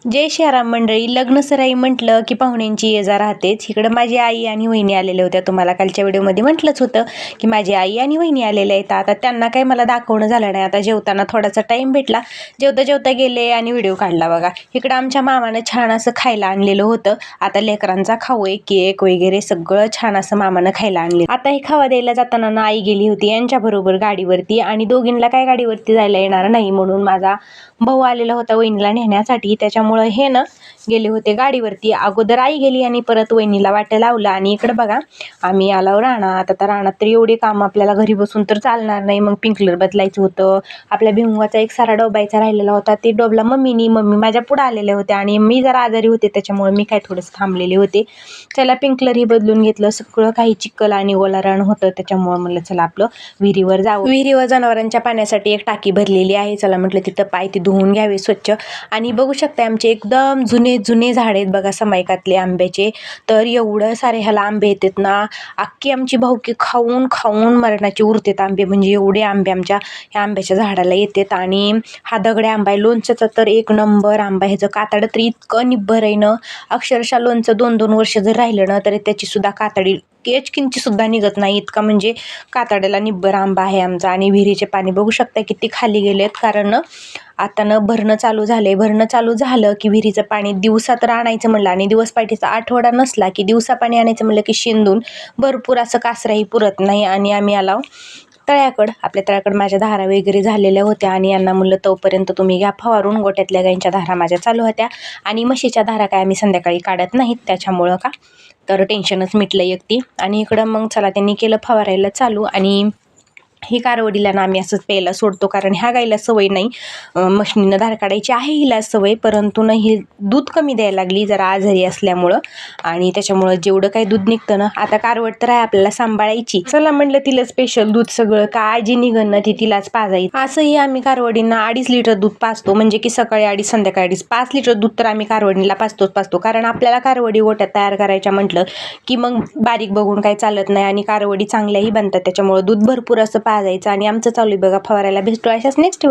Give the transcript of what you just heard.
जय श्रीराम मंडळी. लग्नसराई म्हटलं की पाहुण्यांची ये जा राहतेच. इकडं माझी आई आणि वहिनी आलेल्या होत्या. तुम्हाला कालच्या व्हिडिओमध्ये म्हटलंच होतं की माझी आई आणि वहिनी आलेल्या आहेत. आता त्यांना काही मला दाखवणं झालं नाही. आता जेवताना थोडासा टाईम भेटला, जेवता जेवता गेले आणि व्हिडिओ काढला बघा. इकडं आमच्या मामानं छान असं खायला आणलेलं होतं. आता लेकरांचा खाऊ आहे, केक वगैरे सगळं छान असं मामानं खायला आणले. आता हे खावा द्यायला जाताना ना आई गेली होती यांच्याबरोबर गाडीवरती, आणि दोघींना काय गाडीवरती जायला येणार नाही म्हणून माझा भाऊ आलेला होता वहिनीला नेण्यासाठी. त्याच्यामुळं हे ना गेले होते गाडीवरती. अगोदर आई गेली आणि परत वहिनीला वाटं लावलं. आणि इकडं बघा आम्ही आलो रानात. आता रानात तर एवढे काम आपल्याला घरी बसून तर चालणार नाही. मग पिंकलर बदलायचं होतं. आपल्या भिंगवाचा एक सारा डोबायचा राहिलेला होता, ते डोबला मम्मी माझ्या पुढे आलेले होते आणि मी जरा आजारी होते त्याच्यामुळे मी काय थोडंसं थांबलेले होते. चला पिंकलरही बदलून घेतलं. सगळं काही चिखल आणि ओला रान होतं त्याच्यामुळं म्हणलं चला आपलं विहिरीवर जावं. विहिरीवर जनावरांच्या पाण्यासाठी एक टाकी भरलेली आहे. चला म्हटलं तिथं पाय ती धुवून घ्यावे स्वच्छ. आणि बघू शकता आमचे एकदम जुने जुने झाड आहेत बघा समायकातले आंब्याचे. तर एवढं सारे ह्याला आंबे येतात ना, अख्खी आमची भाऊकी खाऊन खाऊन मरणाची उरतात आंबे. म्हणजे एवढे आंबे आमच्या ह्या आंब्याच्या झाडाला येतात. आणि हा दगड्या आंबा आहे. लोणच्याचा तर एक नंबर आंबा. ह्याचं कातड तर इतकं निब्बर आहे ना, अक्षरशः लोणचं 2-2 वर्ष जर राहिलं ना तरी त्याची सुद्धा कातडी केचकिंची सुद्धा निघत नाही, इतका म्हणजे कातड्याला निब्बर आंबा आहे आमचा. आणि विहिरीचे पाणी बघू शकता किती खाली गेलेत, कारण आता न भरणं चालू झालंय. भरणं चालू झालं की विहिरीचं पाणी दिवसा तर आणायचं म्हणलं, आणि दिवस पाठीचा आठवडा नसला की दिवसा पाणी आणायचं म्हणलं की शेंदून भरपूर असं कासराही पुरत नाही. आणि आम्ही आलो तळ्याकडं. आपल्या तळ्याकडं माझ्या धारा वगैरे झालेल्या होत्या आणि यांना म्हणलं तोपर्यंत तुम्ही घ्या फवारून. गोट्यातल्या गाईंच्या धारा माझ्या चालू होत्या आणि म्हशीच्या धारा काय आम्ही संध्याकाळी काढत नाहीत त्याच्यामुळं का तर टेन्शनच मिटलं एकटी. आणि इकडं मग चला त्यांनी केलं फवारायला चालू. आणि ही कारवडीला ना आम्ही असंच प्यायला सोडतो, कारण ह्या गाईला सवय नाही म्हशीनं धार काढायची आहे हिला सवय, परंतु ना ही दूध कमी द्यायला लागली जरा आजारी असल्यामुळं. आणि त्याच्यामुळं जेवढं काही दूध निघतं ना, आता कारवड तर आहे आपल्याला सांभाळायची. चला म्हटलं तिला स्पेशल दूध सगळं काळजी निघन ना ती तिलाच पाजायचं. असंही आम्ही कारवडींना 2.5 लिटर दूध पाजतो. म्हणजे की सकाळी 2.5 संध्याकाळी 2.5 5 लिटर दूध तर आम्ही कारवडीला पाजतो. कारण आपल्याला कारवडी गोट्यात तयार करायच्या म्हटलं की मग बारीक बघून काही चालत नाही, आणि कारवडी चांगल्याही बनतात. त्याच्यामुळं दूध भरपूर असं पाजायचं. आणि आमचं चालू आहे बघा फवारायला. भेटतो अशाच नेक्स्ट